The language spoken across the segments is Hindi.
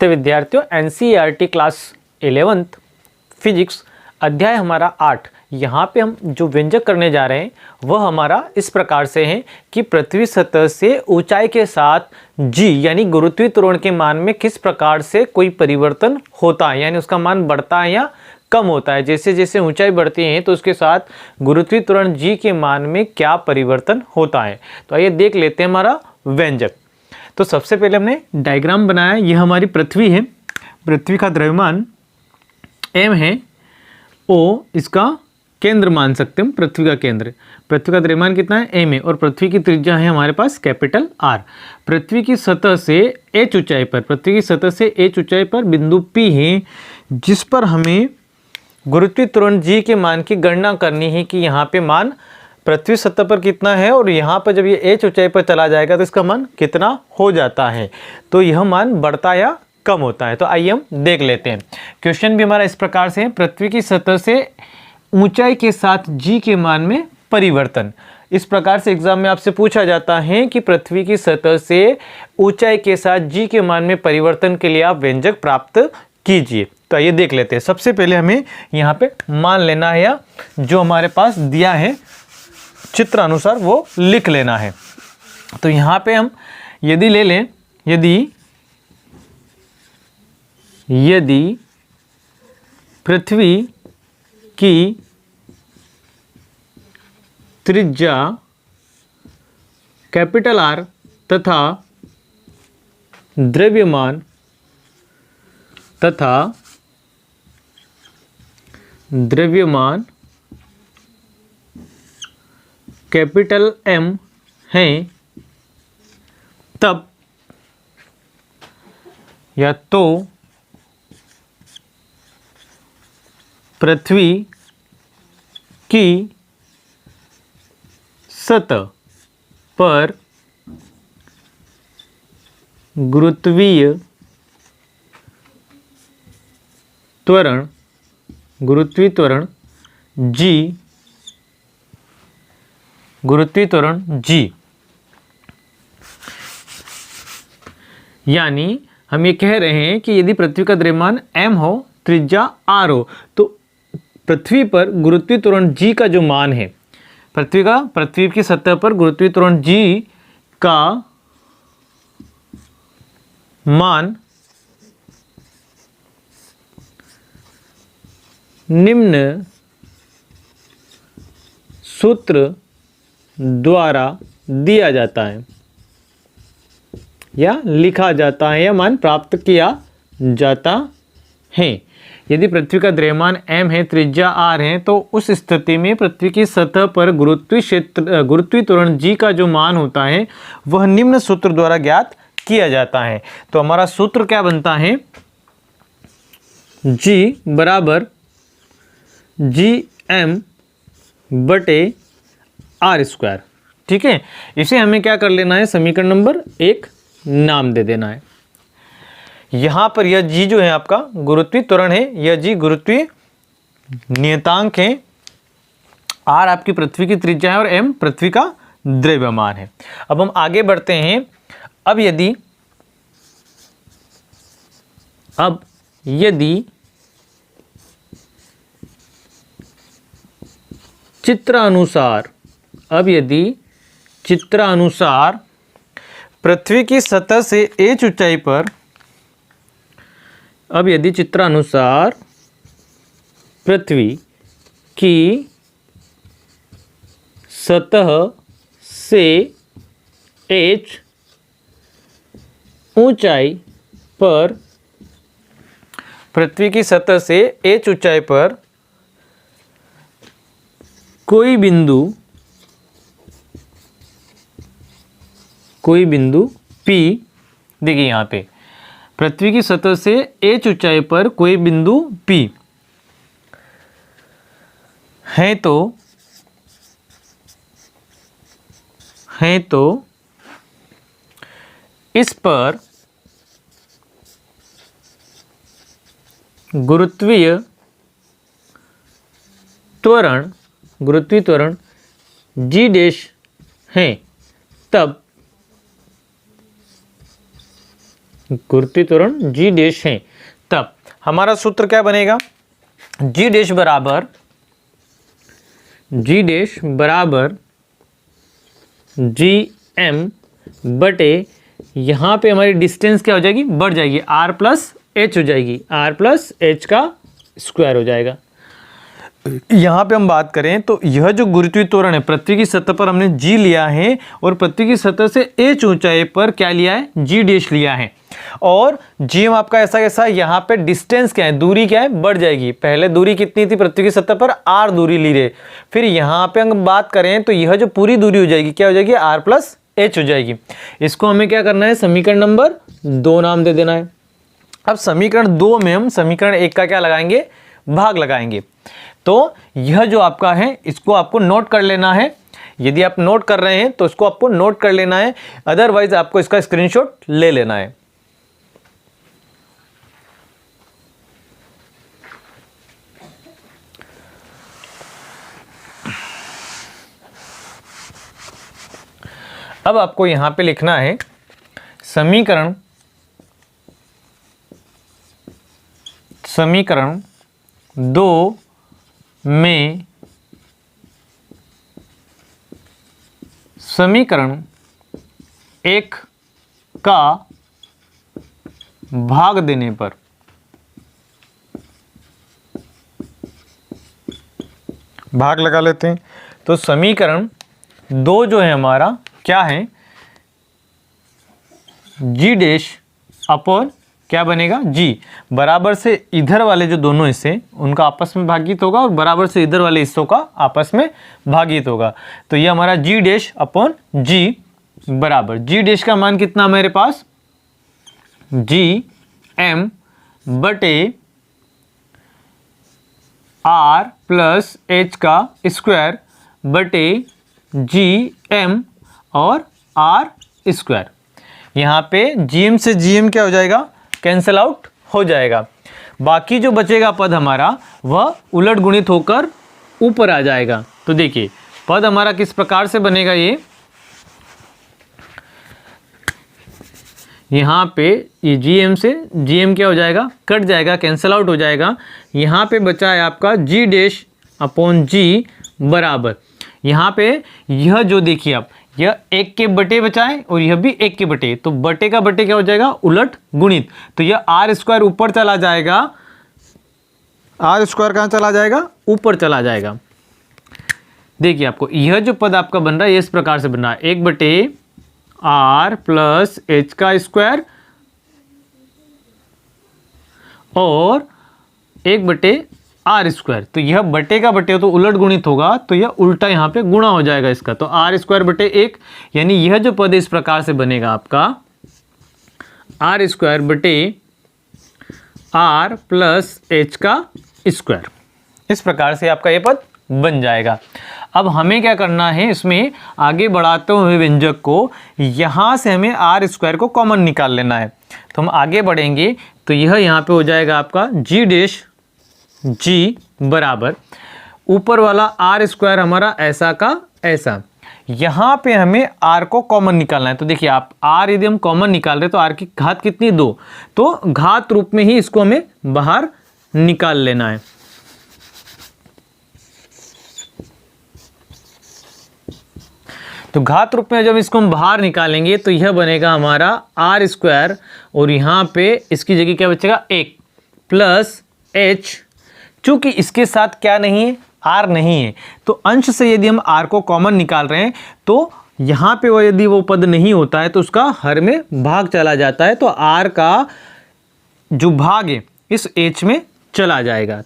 नमस्ते विद्यार्थियों, एनसीईआरटी क्लास 11th फिजिक्स अध्याय हमारा 8। यहाँ पे हम जो व्यंजक करने जा रहे हैं वह हमारा इस प्रकार से है कि पृथ्वी सतह से ऊंचाई के साथ जी यानी गुरुत्वीय त्वरण के मान में किस प्रकार से कोई परिवर्तन होता है, यानी उसका मान बढ़ता है या कम होता है। जैसे जैसे ऊंचाई बढ़ती है तो उसके साथ गुरुत्वीय त्वरण जी के मान में क्या परिवर्तन होता है। तो आइए देख लेते हैं हमारा व्यंजक। तो सबसे पहले हमने डायग्राम बनाया। यह हमारी पृथ्वी है, पृथ्वी का द्रव्यमान m है, O इसका केंद्र मान सकते हैं, पृथ्वी का केंद्र। पृथ्वी का द्रव्यमान कितना है, m है, और पृथ्वी की त्रिज्या है हमारे पास कैपिटल R। पृथ्वी की सतह से h ऊंचाई पर, पृथ्वी की सतह से h ऊंचाई पर बिंदु P है, जिस पर हमें गुरुत्वीय त्वरण g के मान की गणना करनी है कि यहाँ पे मान पृथ्वी सतह पर कितना है और यहाँ पर जब ये h ऊंचाई पर चला जाएगा तो इसका मान कितना हो जाता है। तो यह मान बढ़ता या कम होता है। तो आइए हम देख लेते हैं। क्वेश्चन भी हमारा इस प्रकार से है, पृथ्वी की सतह से ऊंचाई के साथ g के मान में परिवर्तन। इस प्रकार से एग्जाम में आपसे पूछा जाता है कि पृथ्वी की सतह से ऊंचाई के साथ g के मान में परिवर्तन के लिए आप व्यंजक प्राप्त कीजिए। तो आइए देख लेते हैं। सबसे पहले हमें यहाँ पे मान लेना है या जो हमारे पास दिया है चित्र अनुसार वो लिख लेना है। तो यहाँ पे हम यदि ले लें, यदि पृथ्वी की त्रिज्या कैपिटल R तथा द्रव्यमान कैपिटल M है, तब या तो पृथ्वी की सतह पर गुरुत्वीय त्वरण g, यानी हम ये कह रहे हैं कि यदि पृथ्वी का द्रव्यमान m हो, त्रिज्या r हो, तो पृथ्वी पर गुरुत्वीय त्वरण g का जो मान है, पृथ्वी की सतह पर गुरुत्वीय त्वरण g का मान निम्न सूत्र द्वारा दिया जाता है या लिखा जाता है या मान प्राप्त किया जाता है। यदि पृथ्वी का द्रव्यमान m है, त्रिज्या r है, तो उस स्थिति में पृथ्वी की सतह पर गुरुत्वीय त्वरण g का जो मान होता है वह निम्न सूत्र द्वारा ज्ञात किया जाता है। तो हमारा सूत्र क्या बनता है, g बराबर gm बटे r स्क्वायर। ठीक है, इसे हमें क्या कर लेना है, समीकरण नंबर 1 नाम दे देना है। यहां पर यह g जो है आपका गुरुत्वीय त्वरण है, यह g गुरुत्वीय नियतांक है, r आपकी पृथ्वी की त्रिज्या है और m पृथ्वी का द्रव्यमान है। अब हम आगे बढ़ते हैं। अब यदि चित्रानुसार पृथ्वी की सतह से h ऊंचाई पर, पृथ्वी की सतह से h ऊंचाई पर, पृथ्वी की सतह से h ऊंचाई पर कोई बिंदु P, देखिए यहाँ पे पृथ्वी की सतह से h ऊंचाई पर कोई बिंदु P है तो इस पर गुरुत्वीय त्वरण g डैश है, तब गुरुत्वीय त्वरण जी डैश है, तब हमारा सूत्र क्या बनेगा, जी डैश बराबर जी एम बटे, यहाँ पे हमारी डिस्टेंस क्या हो जाएगी, बढ़ जाएगी, आर प्लस एच हो जाएगी, आर प्लस एच का स्क्वायर हो जाएगा। यहाँ पे हम बात करें तो यह जो गुरुत्वीय त्वरण है, पृथ्वी की सतह पर हमने जी लिया है और पृथ्वी की सतह से एच ऊंचाई पर क्या लिया है, जी डैश लिया है। और जी एम आपका ऐसा कैसा, यहाँ पे डिस्टेंस क्या है, दूरी क्या है, बढ़ जाएगी। पहले दूरी कितनी थी पृथ्वी की सतह पर, आर दूरी ली रहे, फिर यहाँ पे हम बात करें तो यह जो पूरी दूरी हो जाएगी क्या हो जाएगी, आर प्लस एच हो जाएगी। इसको हमें क्या करना है, समीकरण नंबर 2 नाम दे देना है। अब समीकरण 2 में हम समीकरण 1 का क्या लगाएंगे, भाग लगाएंगे। तो यह जो आपका है इसको आपको नोट कर लेना है। यदि आप नोट कर रहे हैं तो इसको आपको नोट कर लेना है, अदरवाइज आपको इसका स्क्रीनशॉट ले लेना है। अब आपको यहां पे लिखना है समीकरण 2 में समीकरण 1 का भाग देने पर भाग लगा लेते हैं। तो समीकरण 2 जो है हमारा क्या है, जी डैश अपॉन क्या बनेगा, जी बराबर से इधर वाले जो दोनों हिस्से उनका आपस में भागित होगा और बराबर से इधर वाले हिस्सों का आपस में भागित होगा। तो ये हमारा जी डैश अपॉन जी बराबर, जी डैश का मान कितना मेरे पास, जी एम बटे आर प्लस एच का स्क्वायर बटे जी एम और आर स्क्वायर। यहाँ पे जीएम से जीएम क्या हो जाएगा, कैंसल आउट हो जाएगा। बाकी जो बचेगा पद हमारा वह उलट गुणित होकर ऊपर आ जाएगा। तो देखिए पद हमारा किस प्रकार से बनेगा, ये यहाँ पे ये जीएम से जीएम क्या हो जाएगा, कट जाएगा, कैंसल आउट हो जाएगा। यहाँ पे बचा है आपका जी डैश अपॉन जी बराबर, यहाँ पे यह जो देखिए आप, यह 1 के बटे बचा है और यह भी 1 के बटे, तो बटे का बटे क्या हो जाएगा, उलट गुणित। तो यह आर स्क्वायर ऊपर चला जाएगा, आर स्क्वायर कहाँ चला जाएगा, ऊपर चला जाएगा। देखिए आपको यह जो पद आपका बन रहा है इस प्रकार से बन रहा है, 1 बटे आर प्लस एच का स्क्वायर और 1 बटे आर स्क्वायर। तो यह बटे का बटे तो उलट गुणित होगा, तो यह उल्टा यहाँ पे गुणा हो जाएगा इसका, तो आर स्क्वायर बटे 1, यानी यह जो पद इस प्रकार से बनेगा आपका आर स्क्वायर बटे आर प्लस एच का स्क्वायर। इस प्रकार से आपका ये पद बन जाएगा। अब हमें क्या करना है, इसमें आगे बढ़ाते हुए व्यंजक को यहाँ से हमें आर स्क्वायर को कॉमन निकाल लेना है। तो हम आगे बढ़ेंगे तो यह यहाँ पे हो जाएगा आपका जी डैश जी बराबर, ऊपर वाला आर स्क्वायर हमारा ऐसा का ऐसा, यहाँ पे हमें आर को कॉमन निकालना है। तो देखिए आप आर यदि हम कॉमन निकाल रहे तो आर की घात कितनी, 2, तो घात रूप में ही इसको हमें बाहर निकाल लेना है। तो घात रूप में जब इसको हम बाहर निकालेंगे तो यह बनेगा हमारा आर स्क्वायर और यहाँ पे इसकी जगह क्या बचेगा, 1 प्लस एच। चूंकि इसके साथ क्या नहीं है, आर नहीं है, तो अंश से यदि हम आर को कॉमन निकाल रहे हैं तो यहाँ पे वो यदि वो पद नहीं होता है तो उसका हर में भाग चला जाता है, तो आर का जो भाग है इस एच में चला जाएगा,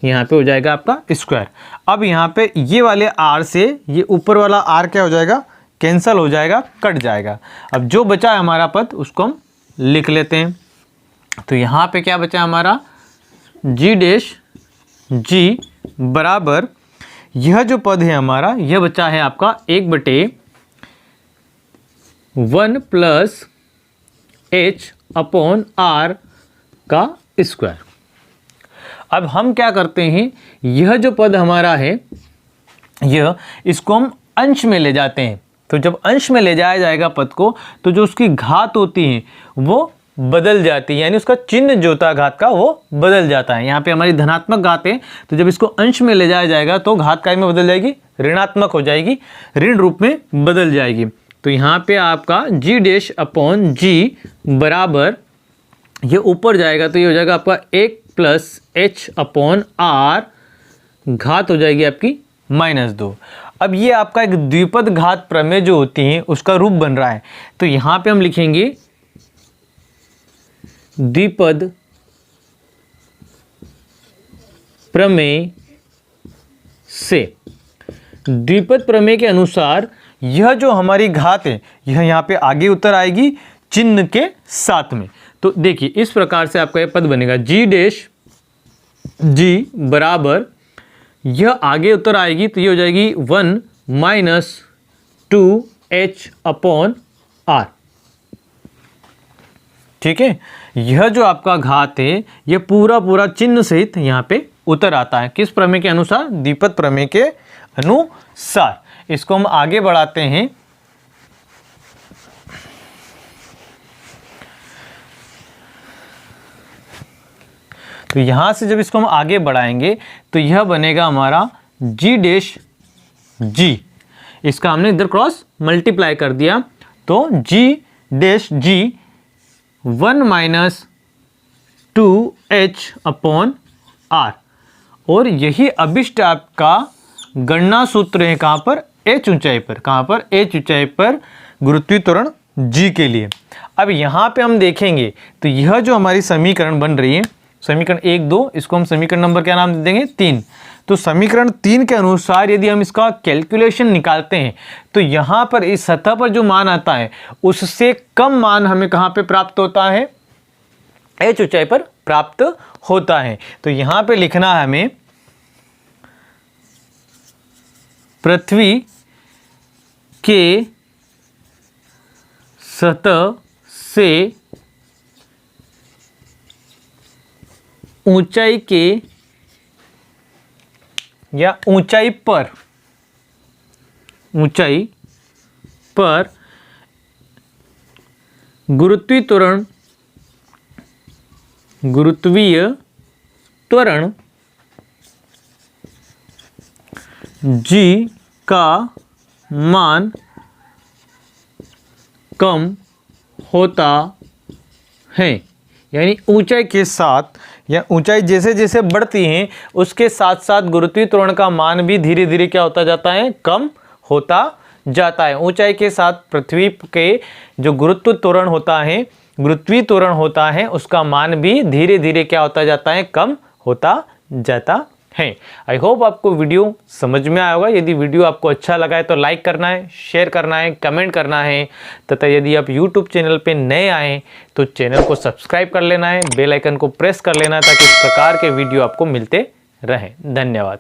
यहाँ पे हो जाएगा आपका स्क्वायर। अब यहाँ पे ये वाले आर से ये ऊपर वाला आर क्या हो जाएगा, कैंसल हो जाएगा, कट जाएगा। अब जो बचा है हमारा पद उसको हम लिख लेते हैं। तो यहाँ पे क्या बचा हमारा, जी डैश जी बराबर, यह जो पद है हमारा यह बचा है आपका 1 बटे 1 प्लस एच अपॉन आर का स्क्वायर। अब हम क्या करते हैं, यह जो पद हमारा है यह इसको हम अंश में ले जाते हैं। तो जब अंश में ले जाया जाएगा पद को तो जो उसकी घात होती है वो बदल जाती है, यानी उसका चिन्ह जो था घात का वो बदल जाता है। यहाँ पे हमारी धनात्मक घात है, तो जब इसको अंश में ले जाया जाएगा तो घात काय में बदल जाएगी, ऋणात्मक हो जाएगी, ऋण रूप में बदल जाएगी। तो यहाँ पे आपका जी डैश अपॉन जी बराबर, ये ऊपर जाएगा तो ये हो जाएगा आपका 1 प्लस एच अपॉन आर, घात हो जाएगी आपकी -2। अब ये आपका एक द्विपद घात प्रमेय जो होती है उसका रूप बन रहा है, तो यहाँ पे हम लिखेंगे द्विपद प्रमेय से। द्विपद प्रमेय के अनुसार यह जो हमारी घात है यह यहाँ पे आगे उतर आएगी चिन्ह के साथ में। तो देखिए इस प्रकार से आपका यह पद बनेगा, जी डैश जी बराबर, यह आगे उतर आएगी तो ये हो जाएगी 1 माइनस 2h अपॉन आर। ठीक है, यह जो आपका घात है यह पूरा चिन्ह सहित यहाँ पे उतर आता है। किस प्रमेय के अनुसार? द्विपद प्रमेय के अनुसार। इसको हम आगे बढ़ाते हैं। तो यहां से जब इसको हम आगे बढ़ाएंगे तो यह बनेगा हमारा जी डैश जी, इसका हमने इधर क्रॉस मल्टीप्लाई कर दिया, तो G dash G 1 minus 2h upon R, और यही अभिष्ट आपका गणना सूत्र है कहाँ पर? h ऊंचाई पर। कहाँ पर? h ऊंचाई पर गुरुत्वीय त्वरण g के लिए। अब यहाँ पे हम देखेंगे तो यह जो हमारी समीकरण बन रही है, समीकरण 1 2, इसको हम समीकरण नंबर क्या नाम दे देंगे? 3। तो समीकरण 3 के अनुसार यदि हम इसका कैलकुलेशन निकालते हैं तो यहाँ पर इस सतह पर जो मान आता है उससे कम मान हमें कहाँ पे प्राप्त होता है? h ऊंचाई पर प्राप्त होता है। तो यहाँ पे लिखना है हमें पृथ्वी के सतह से ऊंचाई के या ऊंचाई पर गुरुत्वीय त्वरण g का मान कम होता है। यानी ऊंचाई के साथ या ऊंचाई जैसे जैसे बढ़ती है उसके साथ साथ गुरुत्वीय त्वरण का मान भी धीरे धीरे क्या होता जाता है? कम होता जाता है। ऊंचाई के साथ पृथ्वी के जो गुरुत्वीय त्वरण होता है उसका मान भी धीरे धीरे क्या होता जाता है? कम होता जाता है। आई होप आपको वीडियो समझ में आया होगा। यदि वीडियो आपको अच्छा लगा है तो लाइक करना है, शेयर करना है, कमेंट करना है, तथा यदि आप यूट्यूब चैनल पे नए आए तो चैनल को सब्सक्राइब कर लेना है, बेल आइकन को प्रेस कर लेना है ताकि इस प्रकार के वीडियो आपको मिलते रहें। धन्यवाद।